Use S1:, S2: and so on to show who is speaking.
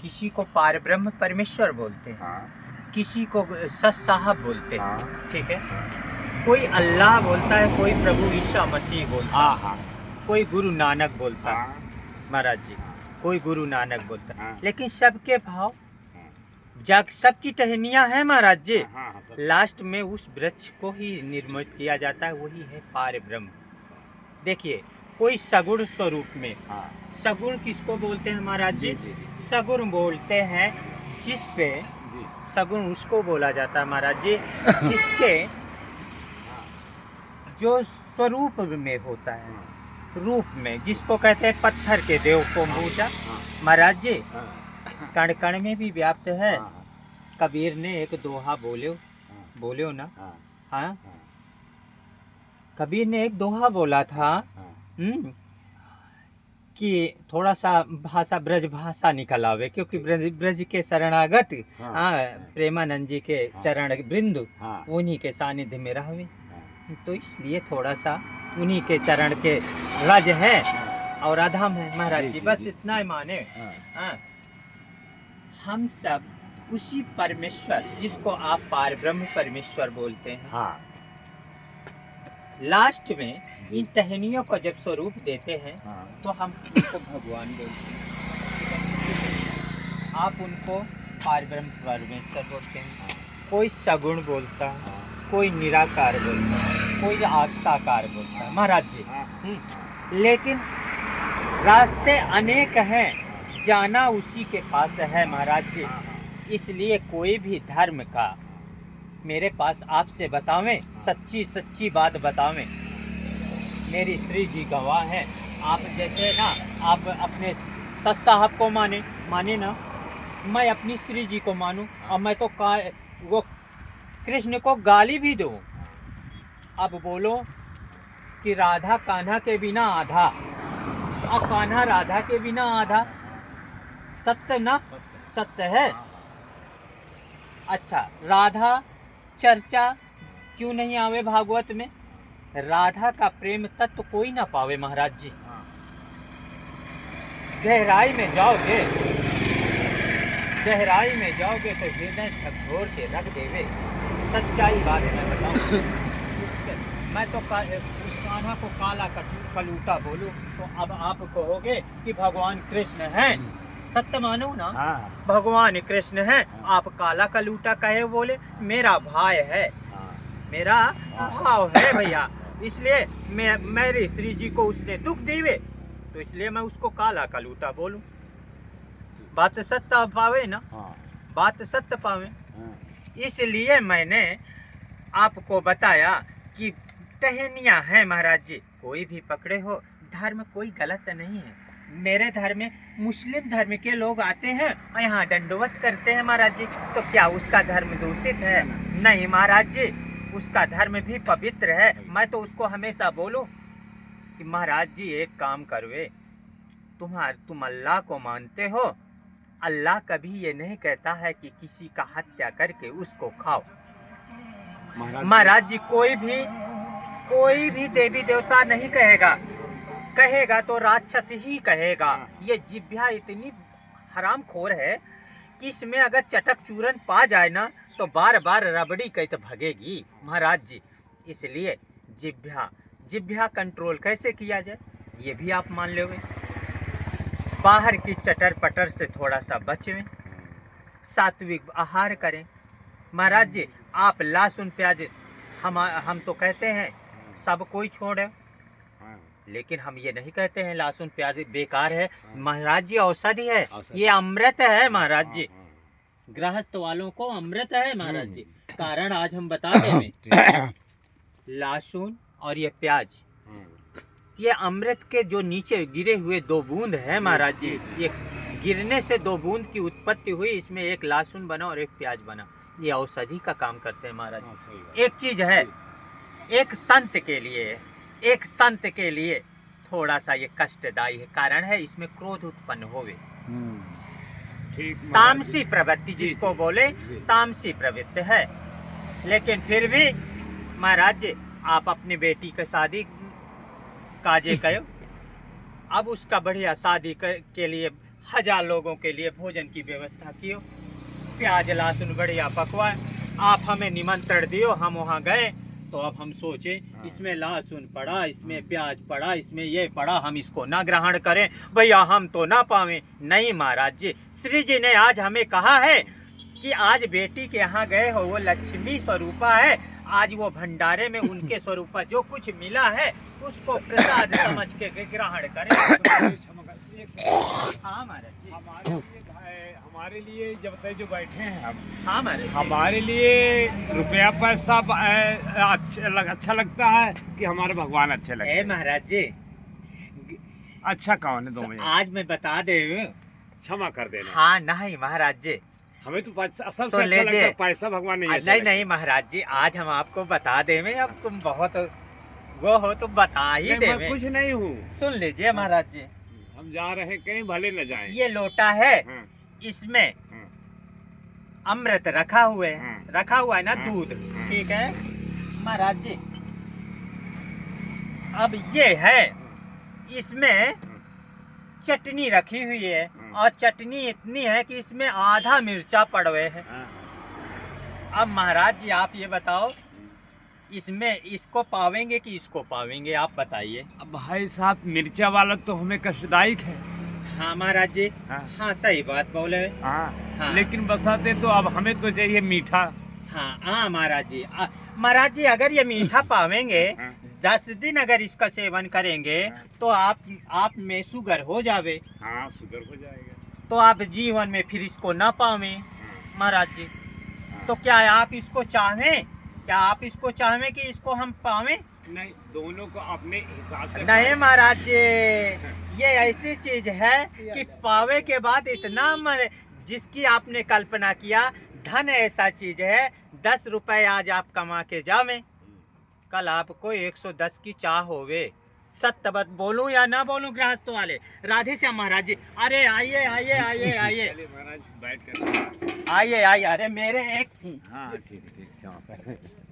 S1: किसी को पार ब्रह्म परमेश्वर बोलते हैं,
S2: हाँ
S1: किसी को सच साहब बोलते हैं,
S2: हाँ
S1: ठीक है। कोई अल्लाह बोलता है, कोई प्रभु ईसा मसीह बोलता
S2: हाँ
S1: है,
S2: हाँ
S1: कोई गुरु नानक बोलता है
S2: हाँ
S1: महाराज जी,
S2: हाँ
S1: कोई गुरु नानक बोलता है।
S2: हाँ।
S1: लेकिन सबके भाव
S2: हाँ
S1: जग सबकी टहनियाँ हैं महाराज जी।
S2: हाँ हाँ, सब
S1: लास्ट में उस वृक्ष को ही निर्मित किया जाता है, वही है पार ब्रह्म। देखिए, कोई सगुण स्वरूप में,
S2: हाँ
S1: सगुण किसको बोलते हैं महाराज जी?
S2: जी जी जी
S1: सगुण बोलते हैं जिस पे,
S2: जी
S1: सगुण उसको बोला जाता है महाराज जी जिसके
S2: हाँ
S1: जो स्वरूप में होता है,
S2: हाँ
S1: रूप में, जिसको कहते हैं पत्थर के देव को पूजा
S2: हाँ
S1: महाराज जी।
S2: हाँ
S1: कण कण में भी व्याप्त है।
S2: हाँ
S1: कबीर ने एक दोहा बोले ना,
S2: हाँ
S1: हाँ,
S2: हाँ
S1: कबीर ने एक दोहा बोला था,
S2: हाँ
S1: कि थोड़ा सा भाषा ब्रज भाषा निकल आवे, क्योंकि ब्रज के शरणागत,
S2: हाँ,
S1: हाँ,
S2: हाँ,
S1: प्रेमानंद जी के
S2: हाँ,
S1: चरण बिंदु
S2: हाँ,
S1: उन्हीं के सानिध्य में रहवे,
S2: हाँ,
S1: तो इसलिए थोड़ा सा उन्हीं के चरण के रज है और अधम है महाराज जी, बस इतना ही माने।
S2: हाँ,
S1: हाँ, हम सब उसी परमेश्वर जिसको आप पार ब्रह्म परमेश्वर बोलते हैं,
S2: हाँ,
S1: लास्ट में इन टहनियों को जब स्वरूप देते हैं
S2: हाँ,
S1: तो हम उनको भगवान बोलते हैं, आप उनको पार ब्रह्म परमेश्वर बोलते हैं। कोई सगुण बोलता है, कोई निराकार बोलता है, कोई आत्साकार बोलता है महाराज जी। लेकिन रास्ते अनेक हैं, जाना उसी के पास है महाराज जी। इसलिए कोई भी धर्म का मेरे पास आपसे बतावें, सच्ची सच्ची बात बतावें। मेरी स्त्री जी गवाह है। आप जैसे ना, आप अपने सच साहब को माने ना, मैं अपनी स्त्री जी को मानूं, और मैं तो वो कृष्ण को गाली भी दूं। अब बोलो कि राधा कान्हा के बिना आधा और कान्हा राधा के बिना आधा, सत्य ना? सत्य है। अच्छा, राधा चर्चा क्यों नहीं आवे भागवत में? राधा का प्रेम तत्व कोई ना पावे महाराज जी। गहराई में जाओगे, गहराई में जाओगे तो हृदय झकझोर के रख देवे। सच्चाई बात मैं बताऊं, मैं तो उस कान्हा को काला कलूटा बोलूं तो अब आप कहोगे कि भगवान कृष्ण हैं। सत्य मानो ना, भगवान कृष्ण हैं, आप काला कलूटा कहे बोले। मेरा भाई है, मेरा भाव है भैया, इसलिए मेरी श्री जी को उसने दुख दीवे, तो इसलिए मैं उसको काला कलूटा बोलूं। बात सत्य पावे ना, बात सत्य पावे। इसलिए मैंने आपको बताया कि टहनियाँ हैं महाराज जी, कोई भी पकड़े हो, धर्म कोई गलत नहीं है। मेरे धर्म में मुस्लिम धर्म के लोग आते हैं और यहाँ दंडवत करते हैं महाराज जी, तो क्या उसका धर्म दूषित है? नहीं महाराज जी, उसका धर्म भी पवित्र है। मैं तो उसको हमेशा बोलूं कि महाराज जी एक काम करवे, तुम अल्लाह को मानते हो, अल्लाह कभी ये नहीं कहता है कि किसी का हत्या करके उसको खाओ। महाराज जी कोई भी देवी देवता नहीं कहेगा तो राक्षस ही कहेगा। ये जिभ्या इतनी हरामखोर है कि इसमें अगर चटक चूरन पा जाए ना तो बार बार रबड़ी कहते भगेगी महाराज जी। इसलिए जिभ्या कंट्रोल कैसे किया जाए ये भी आप मान लोगे। बाहर की चटर पटर से थोड़ा सा बचें, सात्विक आहार करें महाराज जी। आप लहसुन प्याज, हम तो कहते हैं सब कोई छोड़े, लेकिन हम ये नहीं कहते हैं लहसुन प्याज बेकार है महाराज जी, औषधि है, ये अमृत है महाराज जी। गृहस्थ वालों को अमृत है महाराज जी। कारण आज हम बता दें, लहसुन और ये प्याज, ये अमृत के जो नीचे गिरे हुए 2 बूंद है महाराज जी, ये गिरने से 2 बूंद की उत्पत्ति हुई, इसमें एक लहसुन बना और एक प्याज बना, ये औषधि का काम करते हैं महाराज जी। एक चीज है, एक संत के लिए थोड़ा सा ये कष्टदायी है, कारण है इसमें क्रोध उत्पन्न होवे, तामसी प्रवृत्ति जिसको बोले, तामसी प्रवृत्ति है। लेकिन फिर भी महाराज जी आप अपनी बेटी की शादी काजे करो, अब उसका बढ़िया शादी के लिए 1000 लोगों के लिए भोजन की व्यवस्था कियो, प्याज लहसुन बढ़िया पकवाए, आप हमें निमंत्रण दियो, हम वहाँ गए तो अब हम सोचे
S2: हाँ।
S1: इसमें लहसुन पड़ा, इसमें प्याज पड़ा, इसमें ये पड़ा, हम इसको ना ग्रहण करें भैया, हम तो ना पावे। नहीं महाराज जी, श्री जी ने आज हमें कहा है कि आज बेटी के यहाँ गए हो, वो लक्ष्मी स्वरूपा है, आज वो भंडारे में उनके स्वरूपा जो कुछ मिला है उसको प्रसाद समझ के ग्रहण करें। हाँ महाराज जी,
S2: हमारे लिए जब तक जो बैठे हैं हम,
S1: हाँ महाराज जी।
S2: हमारे लिए रुपया पैसा अच्छा लगता है कि हमारे भगवान अच्छे लगते
S1: ए
S2: हैं?
S1: महाराज जी,
S2: अच्छा कौन है दो में?
S1: आज मैं बता दे,
S2: क्षमा कर देना।
S1: हाँ नहीं महाराज जी,
S2: हमें तो सबसे अच्छा
S1: सुन
S2: लगता
S1: लीजिए।
S2: है पैसा, भगवान नहीं अच्छा
S1: नहीं
S2: लगता।
S1: नहीं महाराज जी, आज हम आपको बता दे में, अब तुम बहुत वो हो तो बता ही
S2: नहीं,
S1: दे
S2: मैं
S1: में।
S2: कुछ नहीं हूँ।
S1: सुन लीजिए महाराज जी,
S2: हम जा रहे हैं कहीं, भले न जाएं।
S1: ये लोटा है,
S2: हाँ,
S1: इसमें
S2: हाँ,
S1: अमृत रखा हुआ है,
S2: हाँ।
S1: रखा हुआ है ना,
S2: हाँ।
S1: दूध,
S2: हाँ।
S1: ठीक है महाराज जी। अब ये है, इसमें चटनी रखी हुई है,
S2: हाँ।
S1: और चटनी इतनी है कि इसमें आधा मिर्चा पड़वे है।
S2: हाँ,
S1: अब महाराज जी आप ये बताओ, इसमें इसको पावेंगे कि इसको पावेंगे, आप बताइए।
S2: अब भाई साहब मिर्चा वाला तो हमें कष्टदायक है।
S1: हाँ महाराज जी,
S2: हाँ,
S1: हाँ सही बात बोले।
S2: हाँ,
S1: हाँ।
S2: लेकिन बसाते तो अब हमें तो चाहिए मीठा।
S1: हाँ हाँ महाराज जी, महाराज जी अगर ये मीठा पावेंगे,
S2: हाँ।
S1: 10 दिन अगर इसका सेवन करेंगे
S2: हाँ।
S1: तो आप में शुगर हो जावे,
S2: हाँ, शुगर हो जाएगा।
S1: तो आप जीवन में फिर इसको ना पावे
S2: हाँ,
S1: महाराज जी।
S2: हाँ।
S1: तो क्या आप इसको चाहें, क्या आप इसको चाहें कि इसको हम पावें?
S2: नहीं, दोनों को अपने हिसाब से।
S1: नहीं महाराज जी, ये ऐसी चीज है कि पावे के बाद इतना जिसकी आपने कल्पना किया, धन ऐसा चीज है, 10 रुपए आज आप कमा के जावे, कल आपको 110 की चाह होवे। सत्य बात बोलूं या ना बोलूं गृहस्थ वाले? राधे श्याम महाराज जी, अरे आइए आइए आइए आइए
S2: चलिए महाराज बैठ कर।
S1: आइए आइए, अरे मेरे एक
S2: हाँ ठीक है, ठीक, क्षमा करें।